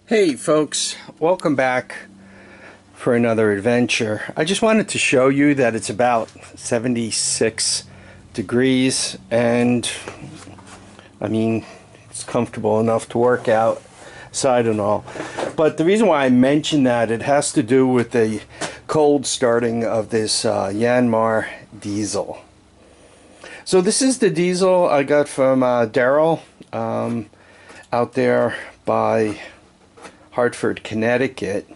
Hey folks, welcome back for another adventure. I just wanted to show you that it's about 76 degrees and I mean it's comfortable enough to work outside and all. But the reason why I mention that, it has to do with the cold starting of this Yanmar Diesel. So this is the diesel I got from Daryl out there by Hartford, Connecticut,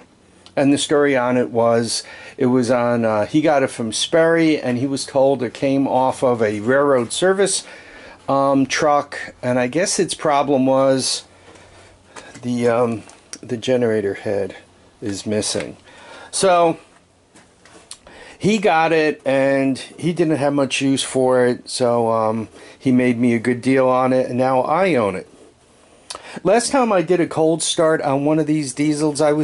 and the story on it was on he got it from Sperry, and he was told it came off of a railroad service truck, and I guess its problem was the generator head is missing. So he got it and he didn't have much use for it, so he made me a good deal on it, and now I own it. Last time I did a cold start on one of these diesels, I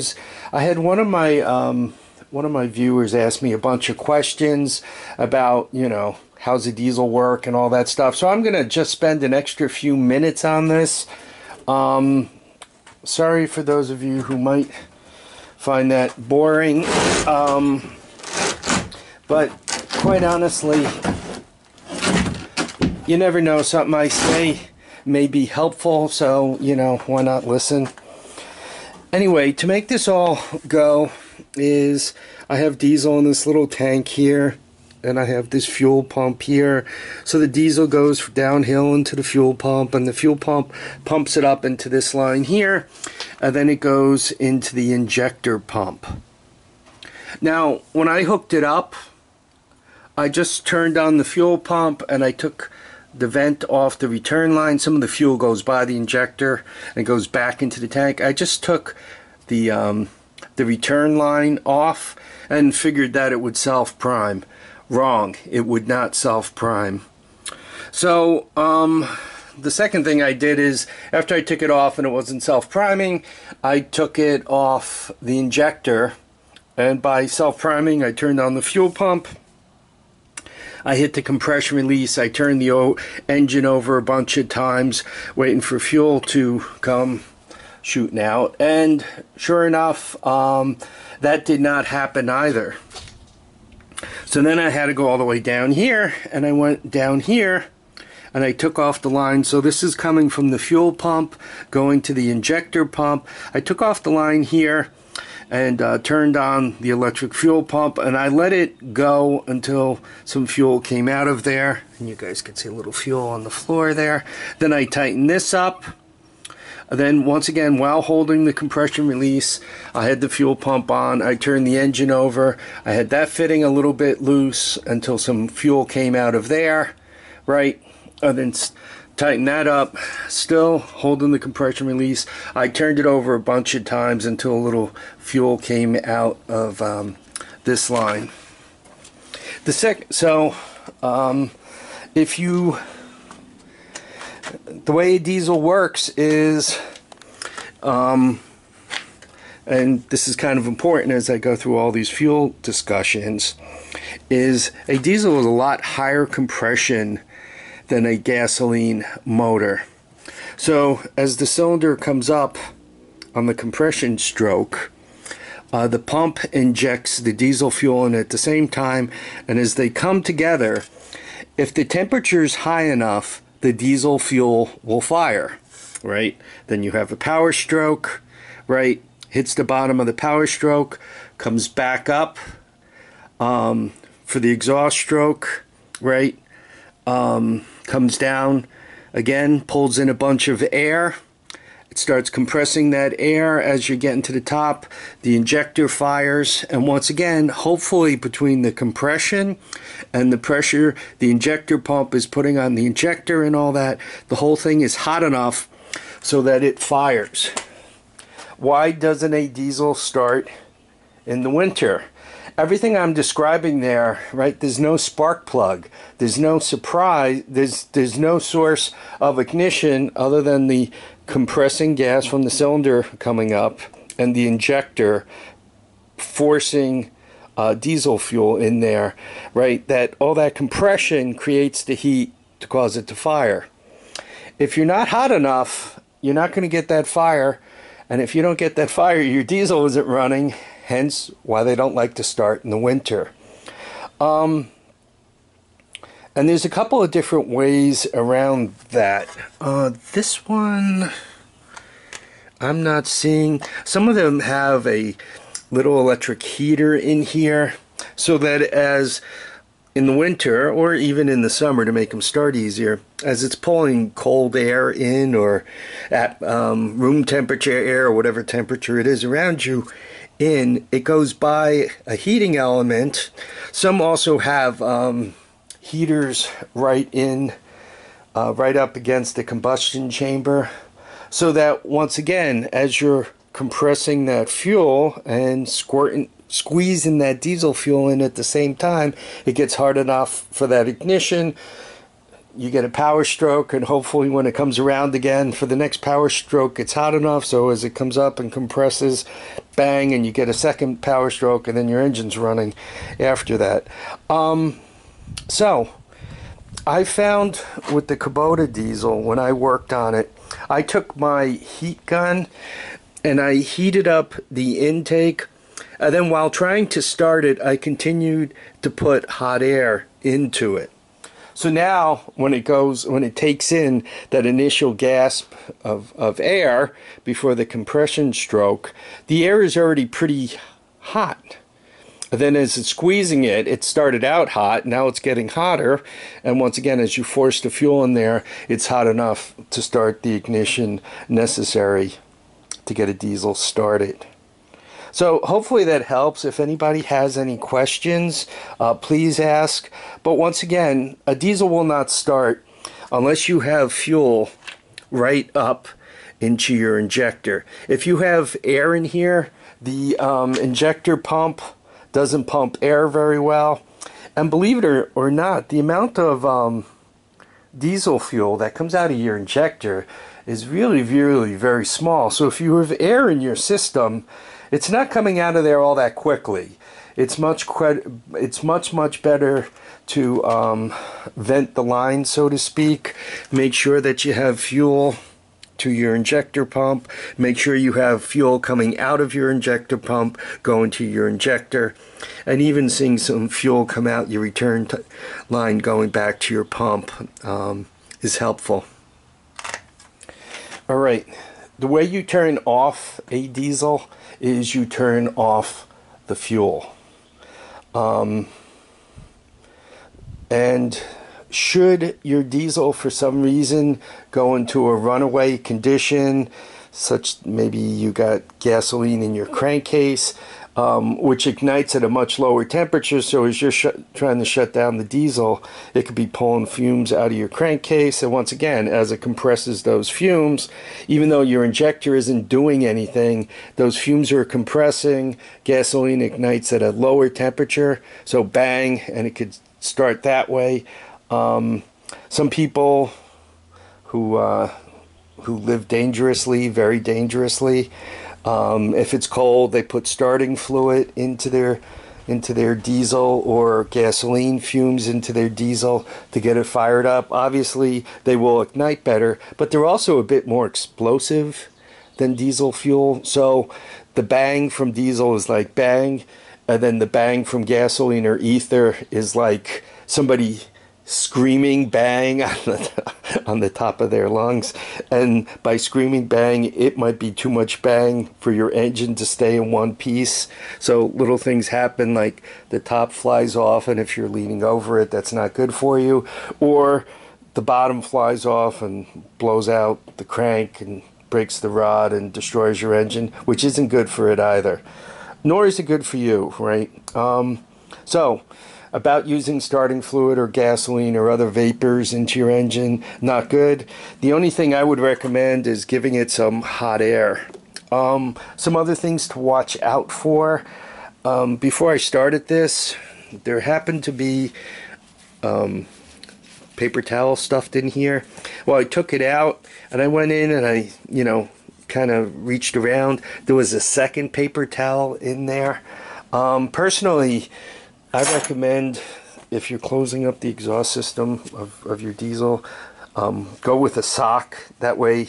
had one of my viewers ask me a bunch of questions about, you know, how's the diesel work and all that stuff. So I'm gonna just spend an extra few minutes on this. Sorry for those of you who might find that boring, but quite honestly, you never know, something I say may be helpful, so you know, why not listen? Anyway, to make this all go is I have diesel in this little tank here, and I have this fuel pump here. So the diesel goes downhill into the fuel pump, and the fuel pump pumps it up into this line here, and then it goes into the injector pump. Now when I hooked it up, I just turned on the fuel pump and I took the vent off the return line. Some of the fuel goes by the injector and goes back into the tank. I just took the return line off and figured that it would self-prime. Wrong, it would not self-prime. So the second thing I did is, after I took it off and it wasn't self-priming, I took it off the injector, and by self-priming I turned on the fuel pump. I hit the compression release. I turned the engine over a bunch of times, waiting for fuel to come shooting out. And sure enough, that did not happen either. So then I had to go all the way down here, and I went down here, and I took off the line. So this is coming from the fuel pump, going to the injector pump. I took off the line here and turned on the electric fuel pump, and I let it go until some fuel came out of there, and you guys can see a little fuel on the floor there. Then I tightened this up. Then once again, while holding the compression release, I had the fuel pump on. I turned the engine over. I had that fitting a little bit loose until some fuel came out of there, right? And then tighten that up, still holding the compression release. I turned it over a bunch of times until a little fuel came out of this line. The way a diesel works is, and this is kind of important as I go through all these fuel discussions, is a diesel is a lot higher compression than a gasoline motor. So as the cylinder comes up on the compression stroke, the pump injects the diesel fuel in at the same time, and as they come together, if the temperature is high enough, the diesel fuel will fire, right? Then you have a power stroke, right? Hits the bottom of the power stroke, comes back up for the exhaust stroke, right? Comes down again, pulls in a bunch of air. It starts compressing that air as you're getting to the top. The injector fires, and once again, hopefully between the compression and the pressure the injector pump is putting on the injector and all that, the whole thing is hot enough so that it fires. Why doesn't a diesel start in the winter? Everything I'm describing there, right, there's no spark plug, there's no surprise, there's no source of ignition other than the compressing gas from the cylinder coming up and the injector forcing diesel fuel in there, right? That all that compression creates the heat to cause it to fire. If you're not hot enough, you're not going to get that fire, And if you don't get that fire, your diesel isn't running, hence why they don't like to start in the winter. And there's a couple of different ways around that. This one, I'm not seeing. Some of them have a little electric heater in here, so that as in the winter, or even in the summer to make them start easier, as it's pulling cold air in, or at room temperature air, or whatever temperature it is around you in, it goes by a heating element. Some also have heaters right up against the combustion chamber, so that once again, as you're compressing that fuel and squeezing that diesel fuel in at the same time, it gets hard enough for that ignition. You get a power stroke, and hopefully when it comes around again for the next power stroke, it's hot enough so as it comes up and compresses, bang, and you get a second power stroke, and then your engine's running after that. So I found with the Kubota diesel, when I worked on it, I took my heat gun and I heated up the intake, and then while trying to start it, I continued to put hot air into it. So now when it takes in that initial gasp of air before the compression stroke, the air is already pretty hot. And then as it's squeezing it, it started out hot, now it's getting hotter, and once again, as you force the fuel in there, it's hot enough to start the ignition necessary to get a diesel started. So hopefully that helps. If anybody has any questions, please ask. But once again, a diesel will not start unless you have fuel right up into your injector. If you have air in here, the injector pump doesn't pump air very well. And believe it or not, the amount of diesel fuel that comes out of your injector is really, really very small. So if you have air in your system, it's not coming out of there all that quickly. It's much better to vent the line, so to speak. Make sure that you have fuel to your injector pump. Make sure you have fuel coming out of your injector pump going to your injector, and even seeing some fuel come out your return line going back to your pump is helpful. All right, the way you turn off a diesel is you turn off the fuel. And should your diesel for some reason go into a runaway condition, such maybe you got gasoline in your crankcase, which ignites at a much lower temperature, so as you're trying to shut down the diesel, it could be pulling fumes out of your crankcase, and once again, as it compresses those fumes, even though your injector isn't doing anything, those fumes are compressing, gasoline ignites at a lower temperature, so bang, and it could start that way. Some people who live dangerously, very dangerously, if it's cold, they put starting fluid into their diesel, or gasoline fumes into their diesel to get it fired up. Obviously, they will ignite better, but they're also a bit more explosive than diesel fuel. So the bang from diesel is like bang, and then the bang from gasoline or ether is like somebody screaming bang on the top of their lungs. And by screaming bang, it might be too much bang for your engine to stay in one piece. So little things happen, like the top flies off, and if you're leaning over it, that's not good for you. Or the bottom flies off and blows out the crank and breaks the rod and destroys your engine, which isn't good for it either. Nor is it good for you, right? So about using starting fluid or gasoline or other vapors into your engine, not good. The only thing I would recommend is giving it some hot air. Some other things to watch out for. Before I started this, there happened to be paper towel stuffed in here. Well, I took it out and I went in and I, kind of reached around. There was a second paper towel in there. Personally, I recommend, if you're closing up the exhaust system of your diesel, go with a sock. That way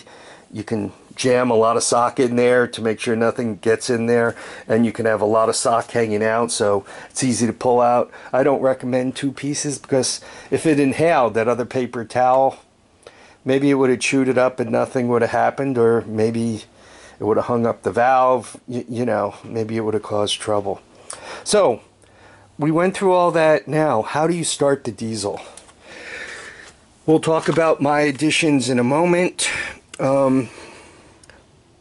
you can jam a lot of sock in there to make sure nothing gets in there, and you can have a lot of sock hanging out, so it's easy to pull out. I don't recommend 2 pieces because if it inhaled that other paper towel, maybe it would have chewed it up and nothing would have happened, or maybe it would have hung up the valve, you know, maybe it would have caused trouble. So we went through all that. Now, how do you start the diesel? We'll talk about my additions in a moment.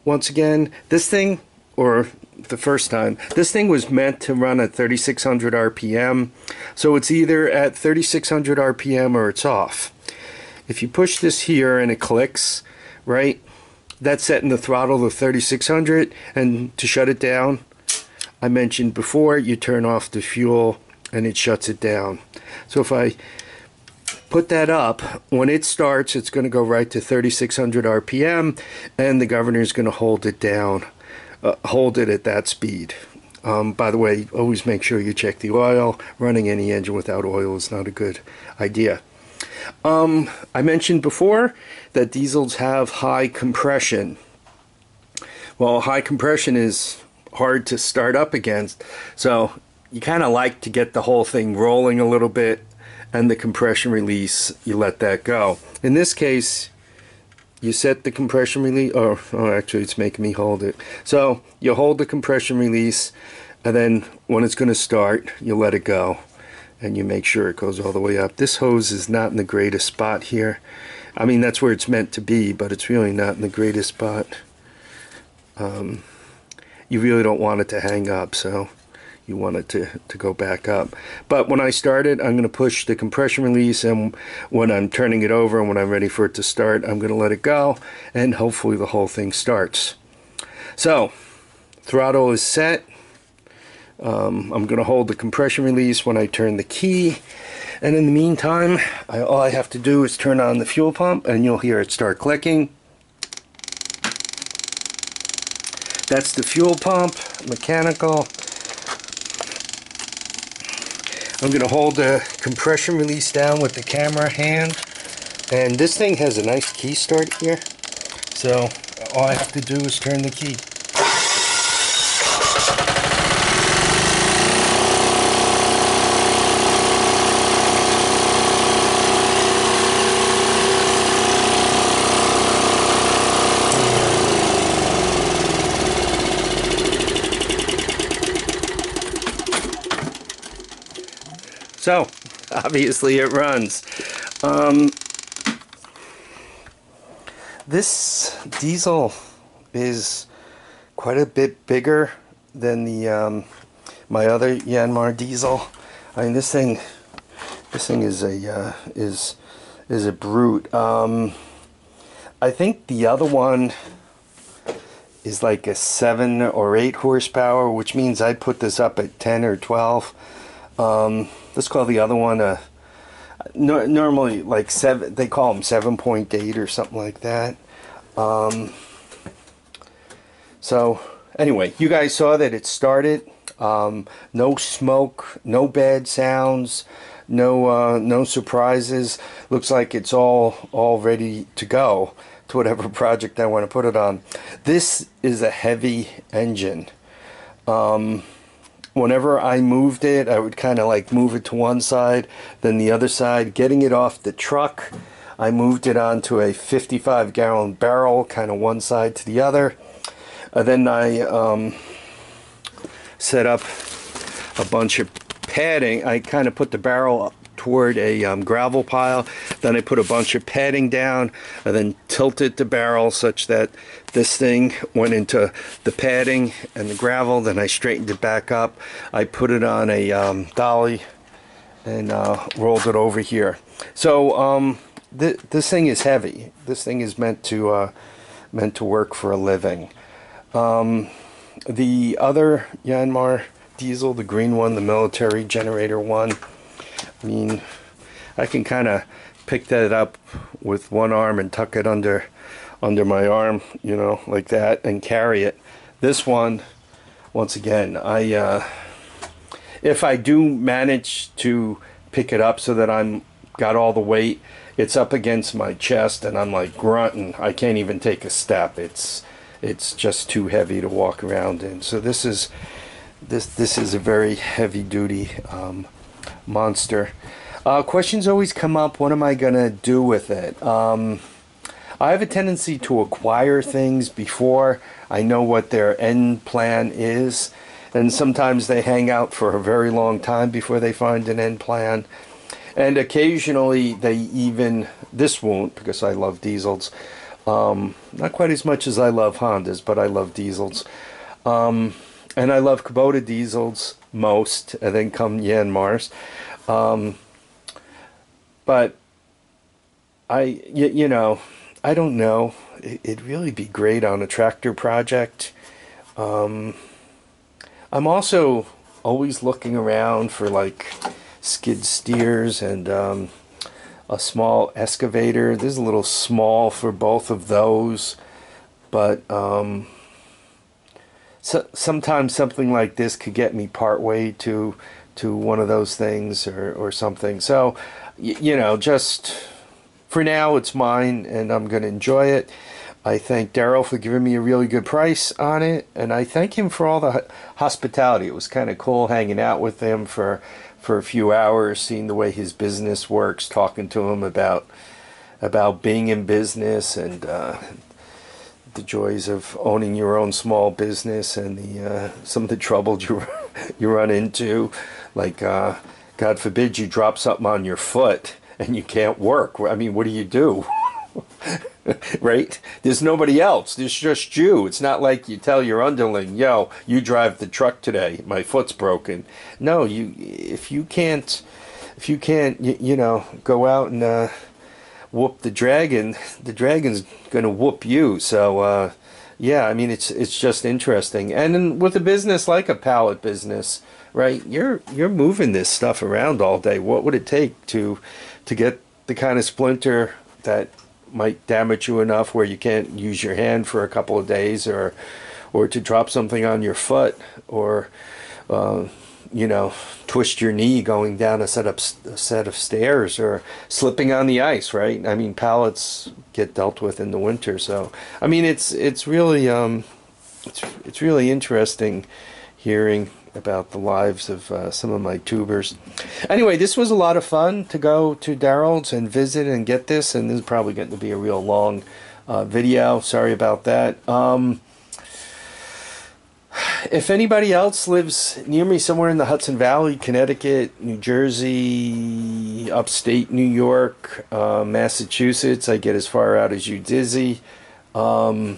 Once again, this thing, or the first time, this thing was meant to run at 3600 RPM. So it's either at 3600 RPM or it's off. If you push this here and it clicks, right, that's setting the throttle to 3600, and to shut it down, I mentioned before, you turn off the fuel and it shuts it down. So if I put that up, when it starts, it's going to go right to 3600 RPM, and the governor is going to hold it down, hold it at that speed. By the way, always make sure you check the oil. Running any engine without oil is not a good idea. I mentioned before that diesels have high compression. Well, high compression is hard to start up against, so you kind of like to get the whole thing rolling a little bit, and the compression release, you let that go. In this case, you set the compression release, oh actually it's making me hold it. So you hold the compression release, and then when it's going to start, you let it go, and you make sure it goes all the way up. This hose is not in the greatest spot here. I mean, that's where it's meant to be, but it's really not in the greatest spot. You really don't want it to hang up, so you want it to go back up. But when I start it, I'm going to push the compression release, and when I'm turning it over and when I'm ready for it to start, I'm going to let it go, and hopefully the whole thing starts. So throttle is set. I'm going to hold the compression release when I turn the key, and in the meantime, all I have to do is turn on the fuel pump, and you'll hear it start clicking. That's the fuel pump, mechanical. I'm going to hold the compression release down with the camera hand, and this thing has a nice key start here, so all I have to do is turn the key. So, obviously it runs. This diesel is quite a bit bigger than the my other Yanmar Diesel. I mean, this thing is a brute. I think the other one is like a 7 or 8 horsepower, which means I'd put this up at 10 or 12. Let's call the other one normally like 7. They call them 7.8 or something like that. So anyway, you guys saw that it started. No smoke, no bad sounds, no surprises. Looks like it's all ready to go to whatever project I want to put it on. This is a heavy engine. Whenever I moved it, I would kind of like move it to one side, then the other side. Getting it off the truck, I moved it onto a 55-gallon barrel, kind of one side to the other. Then I set up a bunch of padding. I kind of put the barrel up toward a gravel pile. Then I put a bunch of padding down, and then tilted the barrel such that this thing went into the padding and the gravel. Then I straightened it back up. I put it on a dolly and rolled it over here. So this thing is heavy. This thing is meant to work for a living. The other Yanmar Diesel, the green one, the military generator one, I mean, I can kind of pick that up with one arm and tuck it under my arm, you know, like that, and carry it. This one, once again, if I do manage to pick it up so that I'm got all the weight, it's up against my chest and I'm like grunting. I can't even take a step. It's just too heavy to walk around in. So this is a very heavy duty monster. Questions always come up, what am I gonna do with it? I have a tendency to acquire things before I know what their end plan is, and sometimes they hang out for a very long time before they find an end plan. And occasionally they even, this won't, because I love diesels, not quite as much as I love Hondas, but I love diesels. And I love Kubota diesels most, and then come Yanmars. But you know, I don't know. It'd really be great on a tractor project. I'm also always looking around for like skid steers and a small excavator. This is a little small for both of those, but sometimes something like this could get me part way to one of those things or something. So, you know, just for now it's mine and I'm going to enjoy it. I thank Daryl for giving me a really good price on it, and I thank him for all the hospitality. It was kind of cool hanging out with him for a few hours, seeing the way his business works, talking to him about being in business and the joys of owning your own small business and the some of the troubles you run into, like God forbid you drop something on your foot and you can't work. I mean, what do you do? Right? There's nobody else. There's just you. It's not like you tell your underling, yo, you drive the truck today. My foot's broken. No, if you can't, you know, go out and whoop the dragon's gonna whoop you. So yeah, I mean, it's just interesting. And then with a business like a pallet business, right? You're moving this stuff around all day. What would it take to get the kind of splinter that might damage you enough where you can't use your hand for a couple of days, or to drop something on your foot, or you know, twist your knee going down a set of stairs, or slipping on the ice, right? I mean, pallets get dealt with in the winter. So I mean, it's really it's really interesting hearing about the lives of some of my tubers. Anyway, this was a lot of fun to go to Daryl's and visit and get this, and this is probably going to be a real long video. Sorry about that. If anybody else lives near me somewhere in the Hudson Valley, Connecticut, New Jersey, upstate New York, Massachusetts, I get as far out as Udizzy, as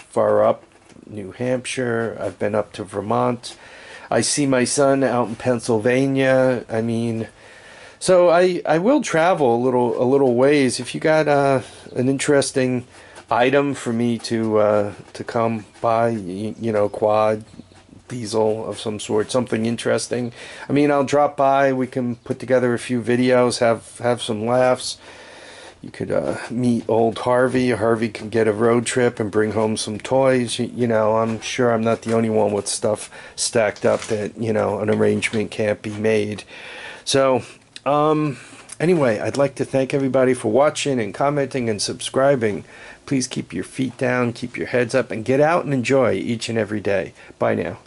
far up New Hampshire, I've been up to Vermont. I see my son out in Pennsylvania. I mean, so I will travel a little ways. If you got an interesting item for me to come by, you know, quad, diesel of some sort, something interesting, I mean, I'll drop by. We can put together a few videos, have some laughs. You could meet old Harvey. Harvey can get a road trip and bring home some toys. You know, I'm sure I'm not the only one with stuff stacked up that, you know, an arrangement can't be made. So, anyway, I'd like to thank everybody for watching and commenting and subscribing. Please keep your feet down, keep your heads up, and get out and enjoy each and every day. Bye now.